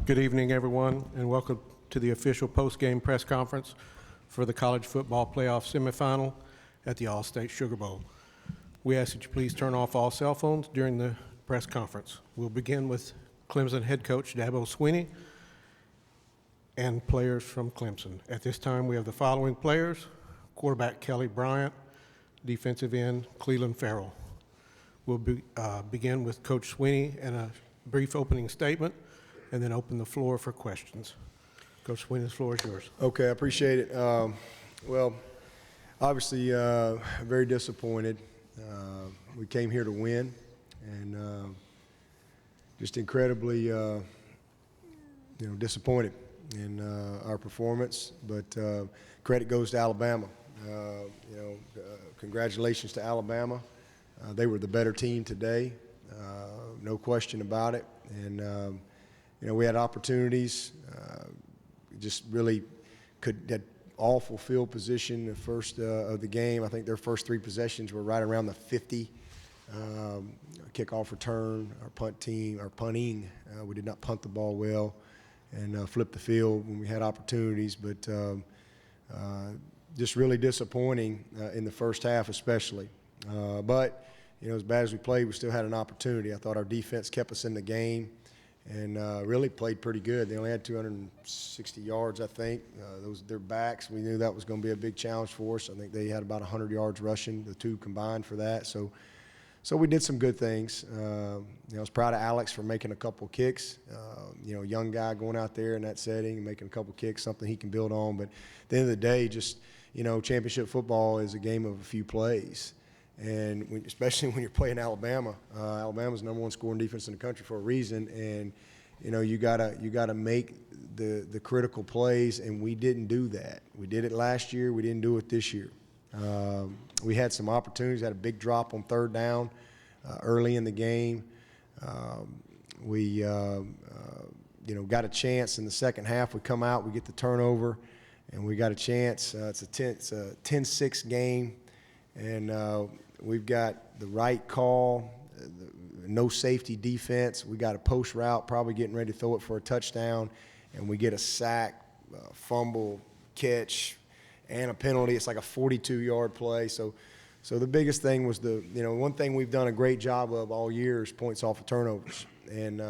Good evening, everyone, and welcome to the official post-game press conference for the college football playoff semifinal at the All-State Sugar Bowl. We ask that you please turn off all cell phones during the press conference. We'll begin with Clemson head coach Dabo Swinney and players from Clemson. At this time, we have the following players: quarterback Kelly Bryant, defensive end Cleveland Farrell. We'll begin with Coach Swinney and a brief opening statement, and then open the floor for questions. Coach Swinney, the floor is yours. Okay, I appreciate it. Well, obviously, very disappointed. We came here to win, and just incredibly, disappointed in our performance. But credit goes to Alabama. Congratulations to Alabama. They were the better team today, no question about it. And we had opportunities, just really had awful field position the first of the game. I think their first three possessions were right around the 50. Kickoff return, our punting. We did not punt the ball well and flip the field when we had opportunities. But just really disappointing in the first half especially. But, as bad as we played, we still had an opportunity. I thought our defense kept us in the game and really played pretty good. They only had 260 yards, I think. Their backs, we knew that was going to be a big challenge for us. I think they had about 100 yards rushing, the two combined for that. So we did some good things. I was proud of Alex for making a couple kicks. Young guy going out there in that setting and making a couple kicks, something he can build on. But at the end of the day, just, championship football is a game of a few plays. And especially when you're playing Alabama, Alabama's number one scoring defense in the country for a reason. And you gotta make the critical plays, and we didn't do that. We did it last year. We didn't do it this year. We had some opportunities. Had a big drop on third down early in the game. We got a chance in the second half. We come out, we get the turnover, and we got a chance. It's a 10-6 game. And we've got the right call, no safety defense. We got a post route, probably getting ready to throw it for a touchdown, and we get a sack, fumble, catch, and a penalty. It's like a 42-yard play. So the biggest thing was one thing we've done a great job of all year is points off of turnovers. And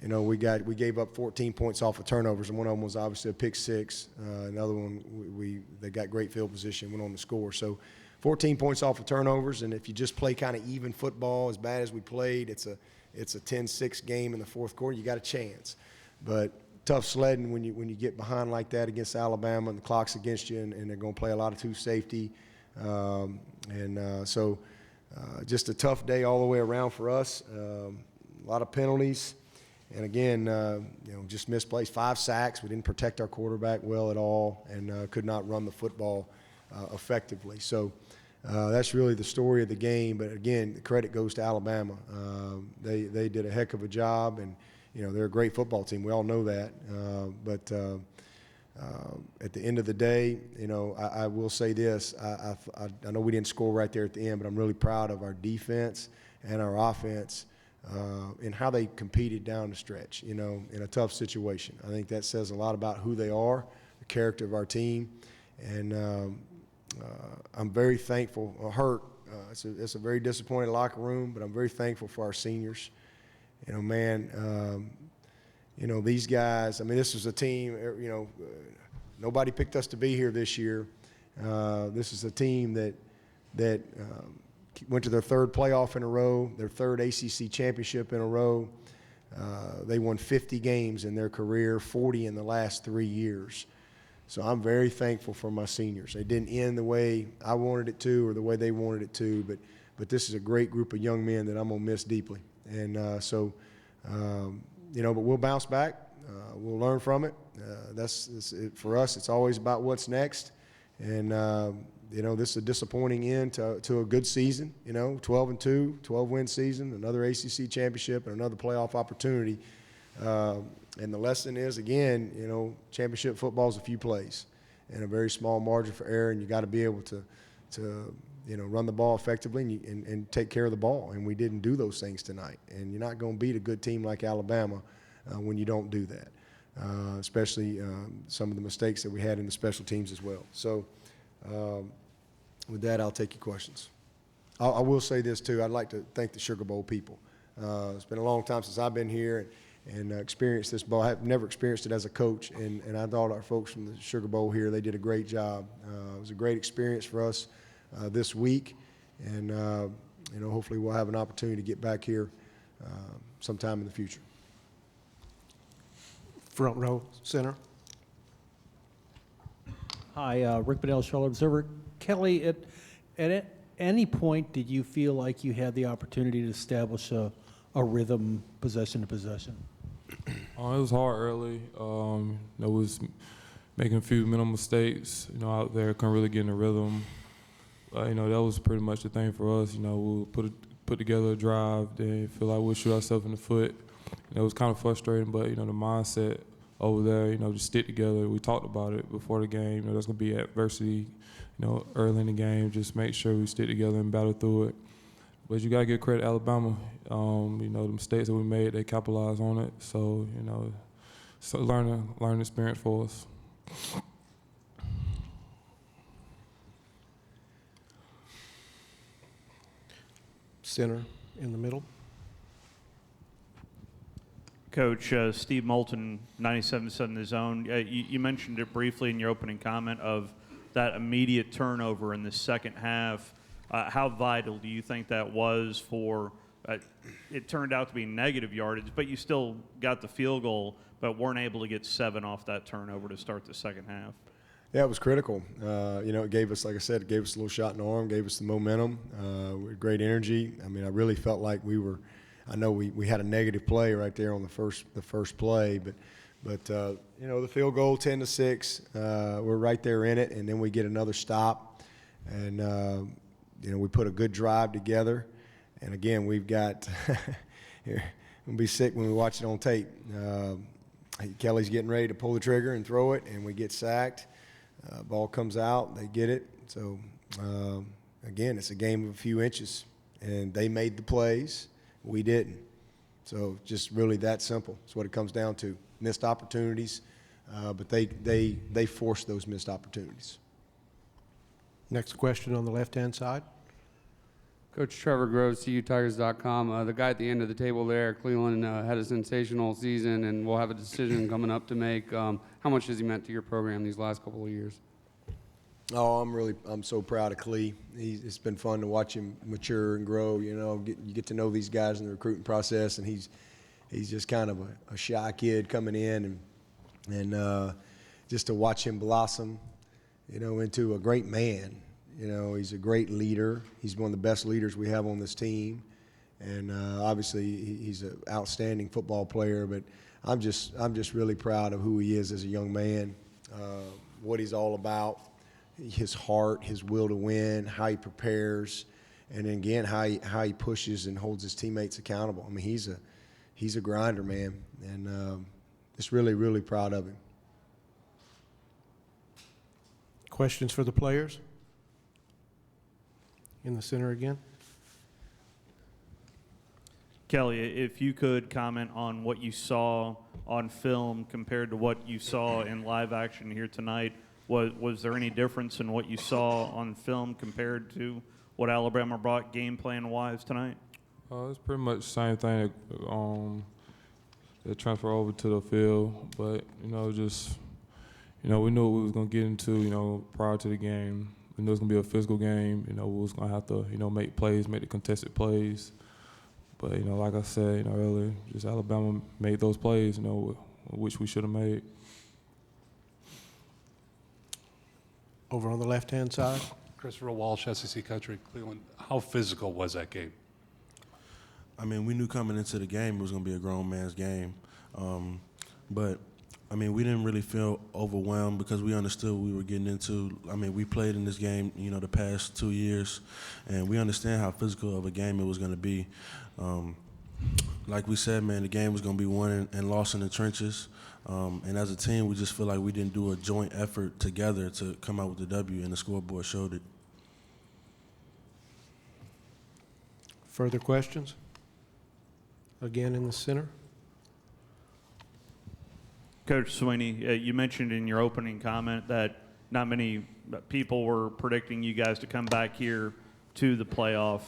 we gave up 14 points off of turnovers, and one of them was obviously a pick six. Another one, they got great field position, went on to score. So 14 points off of turnovers, and if you just play kind of even football, as bad as we played, it's a 10-6 game in the fourth quarter. You got a chance, but tough sledding when you get behind like that against Alabama and the clock's against you, and they're going to play a lot of two safety, so just a tough day all the way around for us. A lot of penalties, and again, just misplays. 5 sacks. We didn't protect our quarterback well at all, and could not run the football effectively. So that's really the story of the game. But again, the credit goes to Alabama. They did a heck of a job, and they're a great football team. We all know that. But at the end of the day, I will say this: I know we didn't score right there at the end, but I'm really proud of our defense and our offense and how they competed down the stretch. In a tough situation. I think that says a lot about who they are, the character of our team, and I'm very thankful. It's a very disappointed locker room, but I'm very thankful for our seniors. These guys. I mean, this was a team. Nobody picked us to be here this year. This is a team that went to their third playoff in a row, their third ACC championship in a row. They won 50 games in their career, 40 in the last 3 years. So I'm very thankful for my seniors. They didn't end the way I wanted it to or the way they wanted it to, but this is a great group of young men that I'm going to miss deeply. And but we'll bounce back. We'll learn from it. For us, it's always about what's next. And, this is a disappointing end to a good season, 12-2, 12-win season, another ACC championship, and another playoff opportunity. And the lesson is, again, championship football is a few plays and a very small margin for error, and you got to be able to run the ball effectively and take care of the ball. And we didn't do those things tonight. And you're not going to beat a good team like Alabama when you don't do that, especially some of the mistakes that we had in the special teams as well. So with that, I'll take your questions. I will say this, too. I'd like to thank the Sugar Bowl people. It's been a long time since I've been here and experienced this bowl. I've never experienced it as a coach, and I thought our folks from the Sugar Bowl here, they did a great job. It was a great experience for us this week, and hopefully we'll have an opportunity to get back here sometime in the future. Front row, center. Hi, Rick Bedell, Charlotte Observer. Kelly, at any point did you feel like you had the opportunity to establish a rhythm possession to possession? It was hard early. There was making a few minimal mistakes, out there, couldn't really get in the rhythm. That was pretty much the thing for us. We'll put together a drive, then feel like we'll shoot ourselves in the foot. It was kind of frustrating, but, the mindset over there, just stick together. We talked about it before the game. There's going to be adversity, early in the game. Just make sure we stick together and battle through it. But you got to give credit to Alabama. The mistakes that we made, they capitalized on it. So, it's a learning experience for us. Center in the middle. Coach, Steve Moulton, 97.7 The Zone. You mentioned it briefly in your opening comment of that immediate turnover in the second half. How vital do you think that was for it turned out to be negative yardage, but you still got the field goal, but weren't able to get 7 off that turnover to start the second half? Yeah, it was critical. It gave us, like I said, it gave us a little shot in the arm, gave us the momentum, great energy. I mean, I really felt like I know we had a negative play right there on the first play, but the field goal 10-6, we're right there in it, and then we get another stop, and we put a good drive together, and again we've got we'll be sick when we watch it on tape. Kelly's getting ready to pull the trigger and throw it, and we get sacked. Ball comes out, they get it. So again, it's a game of a few inches, and they made the plays. We didn't. So just really that simple. That's what it comes down to. Missed opportunities, but they forced those missed opportunities. Next question on the left-hand side. Coach Trevor Groves, CUTigers.com. The guy at the end of the table there, Cleveland, had a sensational season and will have a decision coming up to make. How much has he meant to your program these last couple of years? Oh, I'm so proud of Clee. It's been fun to watch him mature and grow. You get to know these guys in the recruiting process, and he's just kind of a shy kid coming in, and just to watch him blossom, into a great man. He's a great leader. He's one of the best leaders we have on this team, and obviously he's an outstanding football player. But I'm just really proud of who he is as a young man, what he's all about. His heart, his will to win, how he prepares, and then again how he pushes and holds his teammates accountable. I mean, he's a grinder, man, and just really, really proud of him. Questions for the players? In the center again. Kelly, if you could comment on what you saw on film compared to what you saw in live action here tonight. Was there any difference in what you saw on film compared to what Alabama brought game plan-wise tonight? It's pretty much the same thing that transfer over to the field, but we knew what we was gonna get into, prior to the game. We knew it was gonna be a physical game. We was gonna have to, make plays, make the contested plays. But like I said, earlier, just Alabama made those plays, which we should have made. Over on the left-hand side. Christopher Walsh, SEC Country, Cleveland. How physical was that game? I mean, we knew coming into the game it was going to be a grown man's game. But, I mean, we didn't really feel overwhelmed because we understood what we were getting into. I mean, we played in this game, the past 2 years, and we understand how physical of a game it was going to be. Like we said, man, the game was going to be won and lost in the trenches. And as a team, we just feel like we didn't do a joint effort together to come out with the W, and the scoreboard showed it. Further questions? Again in the center. Coach Sweeney, you mentioned in your opening comment that not many people were predicting you guys to come back here to the playoff,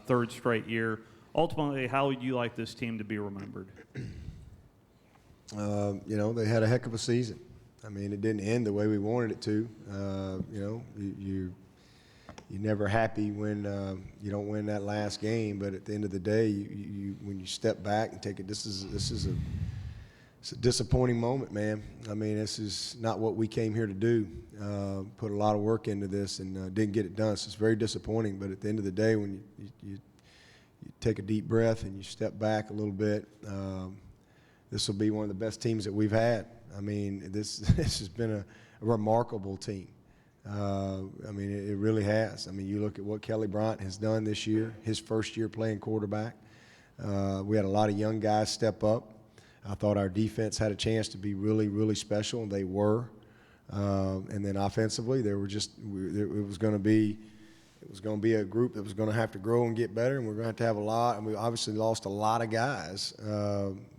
third straight year. Ultimately, how would you like this team to be remembered? You know, they had a heck of a season. I mean, it didn't end the way we wanted it to. You know, you're never happy when you don't win that last game. But at the end of the day, when you step back and take it, it's a disappointing moment, man. I mean, this is not what we came here to do. Put a lot of work into this and didn't get it done. So it's very disappointing. But at the end of the day, when you take a deep breath and you step back a little bit, this will be one of the best teams that we've had. I mean, this has been a remarkable team. I mean, it really has. I mean, you look at what Kelly Bryant has done this year, his first year playing quarterback. We had a lot of young guys step up. I thought our defense had a chance to be really, really special, and they were. And then offensively, it was going to be a group that was going to have to grow and get better, and we're going to have a lot. And we obviously lost a lot of guys,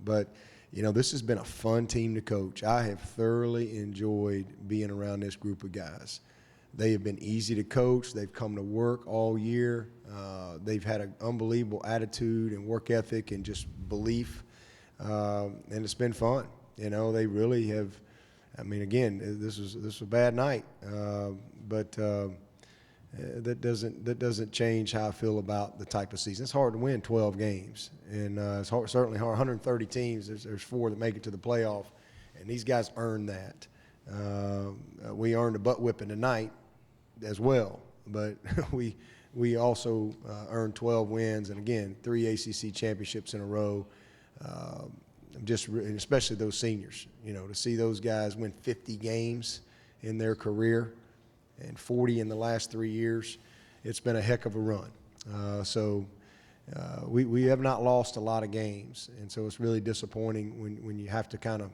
but you know, this has been a fun team to coach. I have thoroughly enjoyed being around this group of guys. They have been easy to coach. They've come to work all year. They've had an unbelievable attitude and work ethic and just belief, and it's been fun. You know, they really have. I mean, again, this was a bad night, but that doesn't change how I feel about the type of season. It's hard to win 12 games, and it's certainly hard. 130 teams. There's 4 that make it to the playoff, and these guys earned that. We earned a butt whipping tonight as well, but we also earned 12 wins, and again, 3 ACC championships in a row. Especially those seniors, you know, to see those guys win 50 games in their career and 40 in the last 3 years, it's been a heck of a run. We have not lost a lot of games, and so it's really disappointing when you have to kind of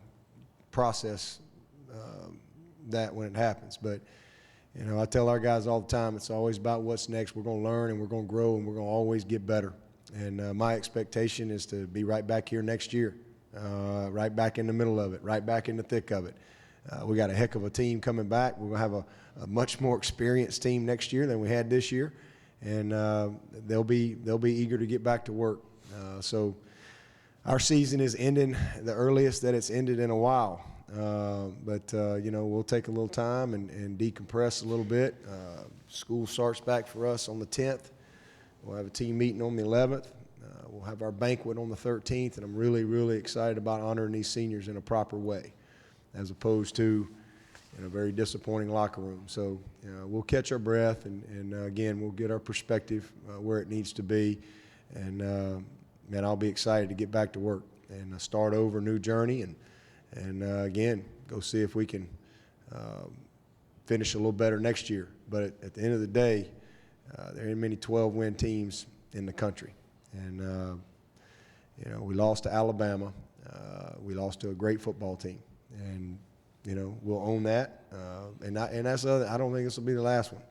process that when it happens. But, you know, I tell our guys all the time, it's always about what's next. We're going to learn, and we're going to grow, and we're going to always get better. And my expectation is to be right back here next year, right back in the middle of it, right back in the thick of it. We got a heck of a team coming back. We're going to have a much more experienced team next year than we had this year, and they'll be eager to get back to work. So our season is ending the earliest that it's ended in a while. But you know, we'll take a little time and decompress a little bit. School starts back for us on the 10th. We'll have a team meeting on the 11th. We'll have our banquet on the 13th, and I'm really, really excited about honoring these seniors in a proper way, as opposed to in a very disappointing locker room. So we'll catch our breath, and again, we'll get our perspective where it needs to be. And, man, I'll be excited to get back to work and start over a new journey and again, go see if we can finish a little better next year. But at the end of the day, there ain't many 12-win teams in the country. And, you know, we lost to Alabama. We lost to a great football team. And, you know, we'll own that. And that's I don't think this will be the last one.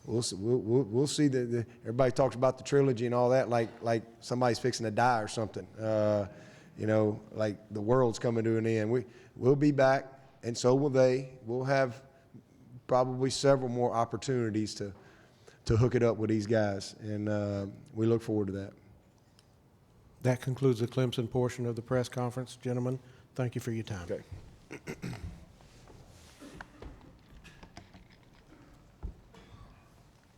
We'll see. Everybody talks about the trilogy and all that like somebody's fixing to die or something. You know, like the world's coming to an end. We'll be back, and so will they. We'll have probably several more opportunities to hook it up with these guys, and we look forward to that. That concludes the Clemson portion of the press conference. Gentlemen, thank you for your time. Okay.